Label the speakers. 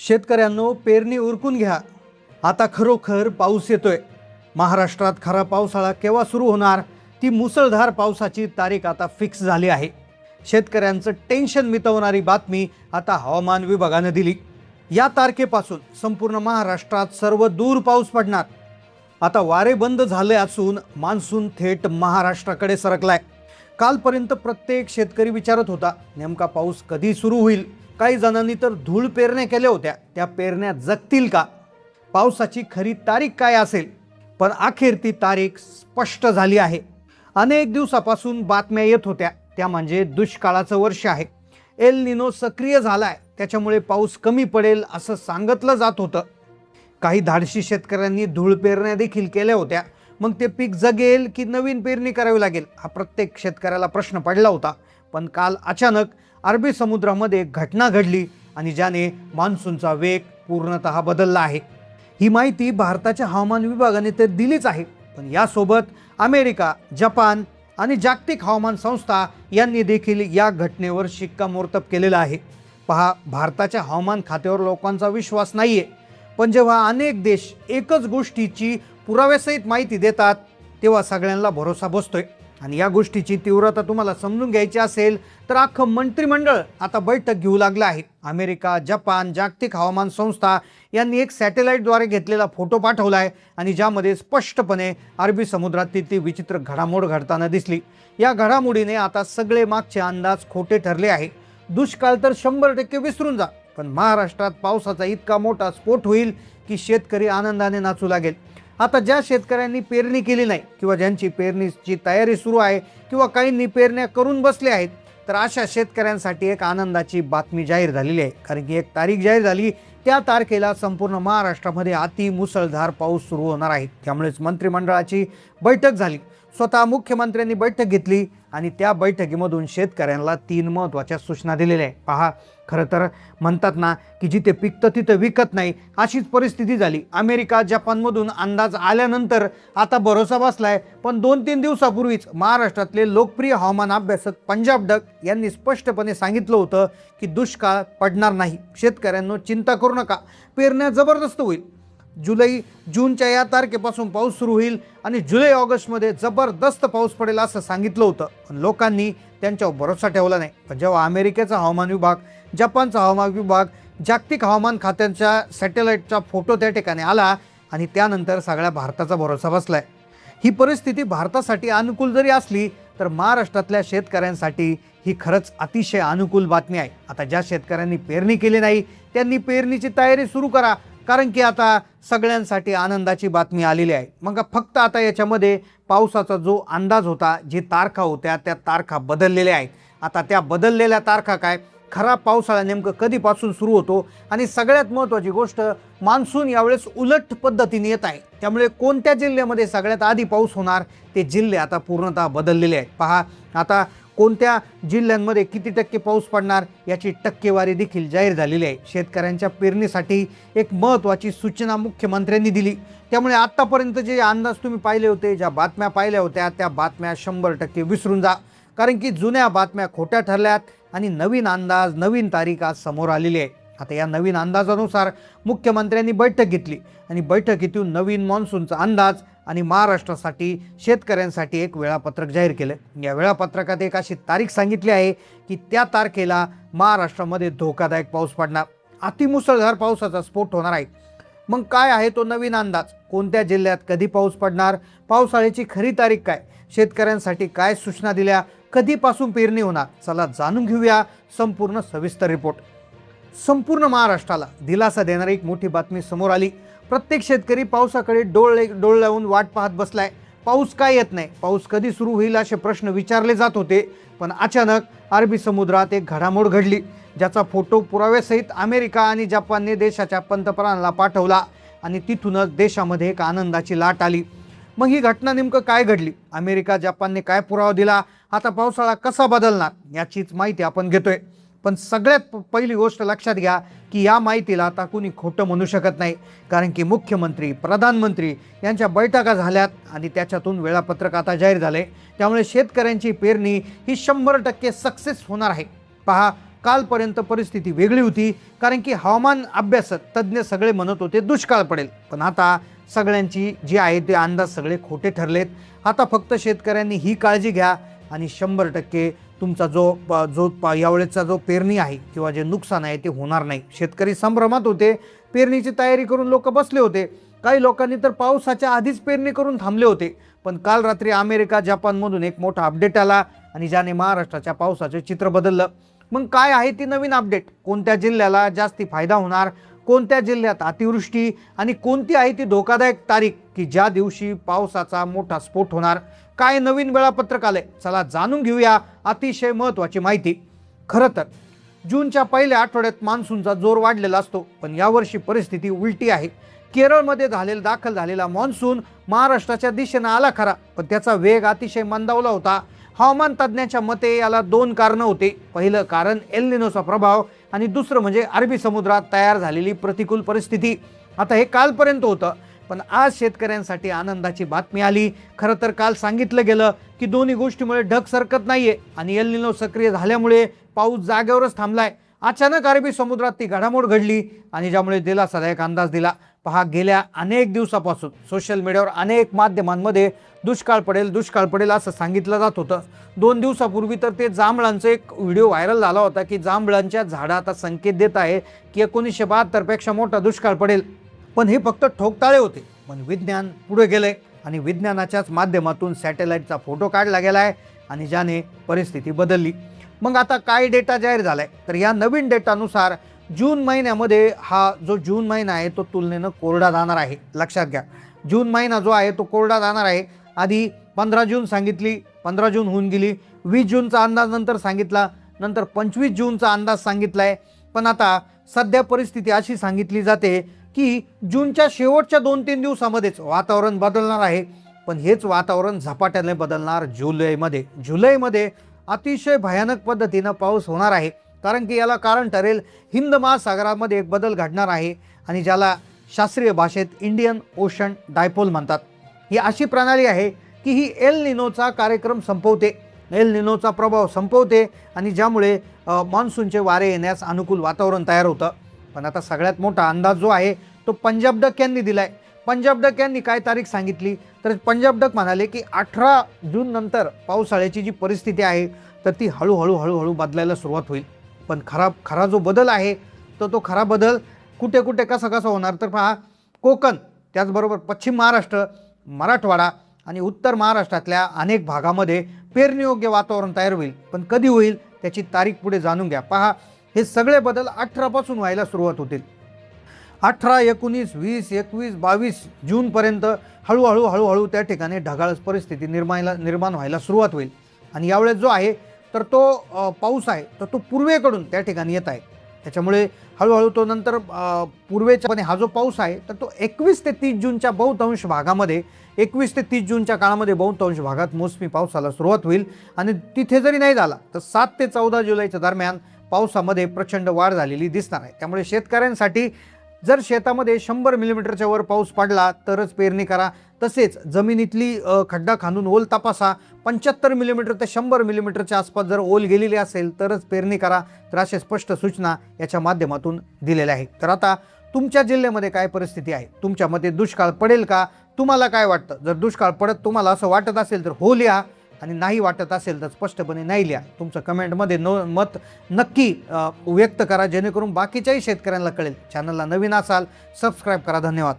Speaker 1: शेतकऱ्यांनो, पेरणी उरकून घ्या. आता खरोखर पाऊस येतोय. महाराष्ट्रात खरा पावसाळा केव्हा सुरू होणार, ती मुसळधार पावसाची तारीख आता फिक्स झाली आहे. शेतकऱ्यांचं टेन्शन मिटवणारी बातमी आता हवामान विभागाने दिली. या तारखेपासून संपूर्ण महाराष्ट्रात सर्व दूर पाऊस पडणार. आता वारे बंद झाले असून मान्सून थेट महाराष्ट्राकडे सरकलाय. कालपर्यंत प्रत्येक शेतकरी विचारत होता नेमका पाऊस कधी सुरू होईल. काही जणांनी तर धूळ पेरण्या केल्या होत्या, त्या पेरण्या जगतील का, पावसाची खरी तारीख काय असेल. पण अखेर ती तारीख स्पष्ट झाली आहे. अनेक दिवसापासून बातम्या येत होत्या त्या म्हणजे दुष्काळाचं वर्ष आहे. एल निनो सक्रिय झालाय, त्याच्यामुळे पाऊस कमी पडेल असं सांगितलं जात होतं. काही धाडशी शेतकऱ्यांनी धूळ पेरण्या देखील केल्या होत्या. मग ते पीक जगेल की नवीन पेरणी करावी लागेल, हा प्रत्येक शेतकऱ्याला प्रश्न पडला होता. पण काल अचानक अरबी समुद्रामध्ये घटना घडली आणि ज्याने मान्सूनचा वेग पूर्णतः बदलला आहे. ही माहिती भारताच्या हवामान विभागाने तर दिलीच आहे, पण यासोबत अमेरिका, जपान आणि जागतिक हवामान संस्था यांनी देखील या घटनेवर शिक्कामोर्तब केलेलं आहे. पहा, भारताच्या हवामान खात्यावर लोकांचा विश्वास नाहीये, पण जेव्हा अनेक देश एकच गोष्टीची पुराव्यासहित माहिती देतात तेव्हा सगळ्यांना भरोसा बसतोय. आणि या गोष्टीची तीव्रता तुम्हाला समजून घ्यायची असेल तर अख्खं मंत्रिमंडळ आता बैठक घेऊ लागलं आहे. अमेरिका, जपान, जागतिक हवामान संस्था यांनी एक सॅटेलाईटद्वारे घेतलेला फोटो पाठवला आहे आणि ज्यामध्ये स्पष्टपणे अरबी समुद्रातील ती विचित्र घडामोड घडताना दिसली. या घडामोडीने आता सगळे मागचे अंदाज खोटे ठरले आहे. दुष्काळ तर 100% विसरून जा, पण महाराष्ट्रात पावसाचा इतका मोठा स्फोट होईल की शेतकरी आनंदाने नाचू लागेल. आता ज्या शेतकऱ्यांनी पेरणी केली नाही किंवा ज्यांची पेरणीची तयारी सुरू आहे किंवा काहींनी पेरण्या करून बसले आहेत, तर अशा शेतकऱ्यांसाठी एक आनंदाची बातमी जाहीर झालेली आहे. कारण की एक तारीख जाहीर झाली, त्या तारखेला संपूर्ण महाराष्ट्रामध्ये अति मुसळधार पाऊस सुरू होणार आहे. त्यामुळेच मंत्रिमंडळाची बैठक झाली. स्वतः मुख्यमंत्र्यांनी बैठक घेतली आणि त्या बैठकीमधून शेतकऱ्यांना 3 महत्त्वाच्या सूचना दिलेल्या आहेत. पहा, खरं तर म्हणतात ना की जिथे पिकतं तिथं विकत नाही, अशीच परिस्थिती झाली. अमेरिका, जपानमधून अंदाज आल्यानंतर आता भरोसा बसलाय. पण 2-3 दिवसापूर्वीच महाराष्ट्रातले लोकप्रिय हवामान अभ्यासक पंजाब डक यांनी स्पष्टपणे सांगितलं होतं की दुष्काळ पडणार नाही. शेतकऱ्यांनो, चिंता करू नका, पेरण्या जबरदस्त होईल. जूनच्या या तारखेपासून पाऊस सुरू होईल आणि जुलै-ऑगस्टमध्ये जबरदस्त पाऊस पडेल असं सांगितलं होतं. पण लोकांनी त्यांच्यावर भरोसा ठेवला नाही. पण जेव्हा अमेरिकेचा हवामान विभाग, जपानचा हवामान विभाग, जागतिक हवामान खात्यांच्या सॅटेलाईटचा फोटो त्या ठिकाणी आला आणि त्यानंतर सगळ्या भारताचा भरोसा बसलाय. ही परिस्थिती भारतासाठी अनुकूल जरी असली तर महाराष्ट्रातल्या शेतकऱ्यांसाठी ही खरंच अतिशय अनुकूल बातमी आहे. आता ज्या शेतकऱ्यांनी पेरणी केली नाही त्यांनी पेरणीची तयारी सुरू करा, कारण की आता सगळ्यांसाठी आनंदाची बातमी आलेली आहे. मग फक्त आता याच्यामध्ये पावसाचा जो अंदाज होता, जी तारखा होत्या त्या तारखा बदललेल्या आहेत. आता त्या बदललेल्या तारखा काय, खरा पावसाळा नेमकं कधीपासून सुरू होतो आणि सगळ्यात महत्त्वाची गोष्ट, मान्सून यावेळेस उलट पद्धतीने येत आहे. त्यामुळे कोणत्या जिल्ह्यामध्ये सगळ्यात आधी पाऊस होणार ते जिल्हे आता पूर्णतः बदललेले आहेत. पहा, आता कोणत्या जिल्ह्यांमध्ये किती टक्के पाऊस पडणार याची टक्केवारी देखील जाहीर झालेली आहे. शेतकऱ्यांच्या पेरणीसाठी एक महत्त्वाची सूचना मुख्यमंत्र्यांनी दिली. त्यामुळे आत्तापर्यंत जे अंदाज तुम्ही पाहिले होते, ज्या बातम्या पाहिल्या होत्या, त्या बातम्या 100% विसरून जा. कारण की जुन्या बातम्या खोट्या ठरल्यात आणि नवीन अंदाज, नवीन तारीख आज समोर आलेली आहे. आता या नवीन अंदाजानुसार मुख्यमंत्र्यांनी बैठक घेतली आणि बैठकीतून नवीन मान्सूनचा अंदाज आणि महाराष्ट्रासाठी, शेतकऱ्यांसाठी एक वेळापत्रक जाहीर केलं. या वेळापत्रकात एक अशी तारीख सांगितली आहे की त्या तारखेला महाराष्ट्रामध्ये धोकादायक पाऊस पडणार, अतिमुसळधार पावसाचा स्फोट होणार आहे. मग काय आहे तो नवीन अंदाज, कोणत्या जिल्ह्यात कधी पाऊस पडणार, पावसाळ्याची खरी तारीख काय, शेतकऱ्यांसाठी काय सूचना दिल्या, कधीपासून पेरणी होणार, चला जाणून घेऊया संपूर्ण सविस्तर रिपोर्ट. संपूर्ण महाराष्ट्राला दिलासा देणारी एक मोठी बातमी समोर आली. प्रत्येक शेतकरी पावसाकडे डोळ लावून वाट पाहत बसलाय. पाऊस काय येत नाही, पाऊस कधी सुरू होईल असे प्रश्न विचारले जात होते. पण अचानक अरबी समुद्रात एक घडामोड घडली, ज्याचा फोटो पुराव्यासहित अमेरिका आणि जपानने देशाच्या पंतप्रधानाला पाठवला आणि तिथूनच देशामध्ये एक आनंदाची लाट आली. मग ही घटना नेमकं काय घडली, अमेरिका, जपानने काय पुरावा दिला, आता पावसाळा कसा बदलणार याचीच माहिती आपण घेतोय. पण सगळ्यात पहिली गोष्ट लक्षात घ्या की या माहितीला आता कुणी खोटं म्हणू शकत नाही. कारण की मुख्यमंत्री, प्रधानमंत्री यांच्या बैठका झाल्यात आणि त्याच्यातून वेळापत्रक आता जाहीर झाले. त्यामुळे शेतकऱ्यांची पेरणी ही 100% सक्सेस होणार आहे. पहा, कालपर्यंत परिस्थिती वेगळी होती, कारण की हवामान अभ्यासक तज्ज्ञ सगळे म्हणत होते दुष्काळ पडेल, पण आता सगळ्यांची जी आहे ते अंदाज सगळे खोटे ठरलेत। आता फक्त शेतकऱ्यांनी ही काळजी घ्या आणि 100% तुमचा जो यावेळेचा जो पेरणी आहे किंवा जे नुकसान आहे ते होणार नाही। शेतकरी संभ्रमात होते, पेरणीची तयारी करून लोक बसले होते, काही लोकांनी तर पावसाच्या आधीच पेरणी करून थांबले होते। पण काल रात्री अमेरिका जापानमधून एक मोठा अपडेट आला आणि ज्याने महाराष्ट्राच्या पावसाचे चित्र बदललं। मग काय आहे ती नवीन अपडेट, कोणत्या जिल्ह्याला जास्ती फायदा होणार, कोणत्या जिल्ह्यात अतिवृष्टी आणि कोणती आहे ती धोकादायक तारीख की ज्या दिवशी पावसाचा मोठा स्फोट होणार, काय नवीन वेळापत्रक आले, चला जाणून घेऊया अतिशय महत्त्वाची माहिती। खरं तर जूनच्या पहिल्या आठवड्यात मान्सूनचा जोर वाढलेला असतो, पण यावर्षी परिस्थिती उलटी आहे। केरळमध्ये दाखल झालेला मान्सून महाराष्ट्राच्या दिशेने आला खरा, पण त्याचा वेग अतिशय मंदावला होता। हवामान तज्ज्ञांच्या मते याला 2 कारणं होते। पहिलं कारण एल निनोचा प्रभाव आणि दुसरं म्हणजे अरबी समुद्रात तयार झालेली प्रतिकूल परिस्थिती। आता हे कालपर्यंत होतं, पण आज शेतकऱ्यांसाठी आनंदाची बातमी आली। खरं तर काल सांगितलं गेलं की दोन्ही गोष्टीमुळे ढग सरकत नाहीये आणि एल निनो सक्रिय झाल्यामुळे पाऊस जागेवरच थांबलाय। अचानक अरबी समुद्रात ती घडामोड घडली आणि ज्यामुळे दिलासादायक अंदाज दिला। पहा, गेल्या अनेक दिवसापासून सोशल मीडियावर अनेक माध्यमांमध्ये दुष्काळ पडेल असं सांगितलं जात होतं। 2 दिवसापूर्वी तर ते जांभळांचा एक व्हिडिओ व्हायरल झाला होता की जांभळांच्या झाडं आता संकेत देत आहे की 1972 पेक्षा मोठा दुष्काळ पडेल, पण हे फक्त ठोकताळे होते। पण विज्ञान पुढे गेले आणि विज्ञानाच्याच माध्यमातून सॅटेलाइटचा फोटो काढला गेलाय आणि ज्याने परिस्थिती बदलली। मग आता काय डेटा जाहीर झालाय, तर या नवीन डेटानुसार जून महिन्यामध्ये हा जो जून महिना आहे तो तुलनेनं कोरडा जाणार आहे। लक्षात घ्या, जून महिना जो आहे तो कोरडा जाणार आहे। आधी 15 जून सांगितली, 15 जून होऊन गेली, 20 जूनचा अंदाज नंतर सांगितला, नंतर 25 जूनचा अंदाज सांगितलाय। पण आता सध्या परिस्थिती अशी सांगितली जाते की जूनच्या शेवटच्या 2-3 दिवसामध्येच वातावरण बदलणार आहे, पण हेच वातावरण झपाट्याने बदलणार जुलैमध्ये अतिशय भयानक पद्धतीनं पाऊस होणार आहे। कारण की याला कारण ठरेल हिंद महासागरामध्ये एक बदल घडणार आहे आणि ज्याला शास्त्रीय भाषेत इंडियन ओशन डायपोल म्हणतात। ही अशी प्रणाली आहे की ही एल निनोचा कार्यक्रम संपवते, एल निनोचा प्रभाव संपवते आणि ज्यामुळे मान्सूनचे वारे येण्यास अनुकूल वातावरण तयार होतं। पण आता सगळ्यात मोठा अंदाज जो आहे तो पंजाब डक यांनी दिलाय। पंजाब डक यांनी काय तारीख सांगितली, तर पंजाब डक म्हणाले की 18 जून नंतर पावसाळ्याची जी परिस्थिती आहे तर ती हळूहळू बदलायला सुरुवात होईल। पण खरा जो बदल आहे तो खरा बदल कुठे कसा होणार, तर पहा, कोकण त्याचबरोबर पश्चिम महाराष्ट्र, मराठवाडा आणि उत्तर महाराष्ट्रातल्या अनेक भागामध्ये पेरणीयोग्य वातावरण तयार होईल। पण कधी होईल त्याची तारीख पुढे जाणून घ्या। पहा, हे सगळे बदल 18 पासून व्हायला सुरुवात होतील। 18, 19, 20, 21, 22 जूनपर्यंत हळूहळू त्या ठिकाणी ढगाळ परिस्थिती निर्माण व्हायला सुरुवात होईल। आणि यावेळेस जो आहे तर तो पाऊस आहे तर तो पूर्वेकडून त्या ठिकाणी येत आहे, त्याच्यामुळे हळूहळू तो नंतर पूर्वेच्यापणे हा जो पाऊस आहे तर तो 21 ते 30 जूनच्या बहुतांश भागामध्ये 21 ते 30 जूनच्या काळामध्ये बहुतांश भागात मोसमी पावसाला सुरुवात होईल। आणि तिथे जरी नाही झाला तर 7 ते 14 जुलैच्या दरम्यान पावसामध्ये प्रचंड वाढ झालेली दिसणार आहे। त्यामुळे शेतकऱ्यांसाठी जर शेतामध्ये 100 मिलीमीटरच्या वर पाऊस पडला तरच पेरणी करा, तसेच जमिनीतली खड्डा खांदून ओल तपासा। 75 मिलीमीटर ते 100 मिलीमीटरच्या आसपास जर ओल गेलेली असेल तरच पेरणी करा। तर अशा स्पष्ट सूचना याच्या माध्यमातून दिलेल्या आहेत। तर आता तुमच्या जिल्ह्यामध्ये काय परिस्थिती आहे, तुमच्या मते दुष्काळ पडेल का, तुम्हाला काय वाटतं? जर दुष्काळ पडत तुम्हाला असं वाटत असेल तर हो लिहा, आणि नाही वाटत असेल तर स्पष्टपणे नाही लिहा। तुमचं कमेंटमध्ये मत नक्की व्यक्त करा, जेणेकरून बाकीच्याही शेतकऱ्यांना कळेल। चॅनलला नवीन असाल सबस्क्राईब करा। धन्यवाद।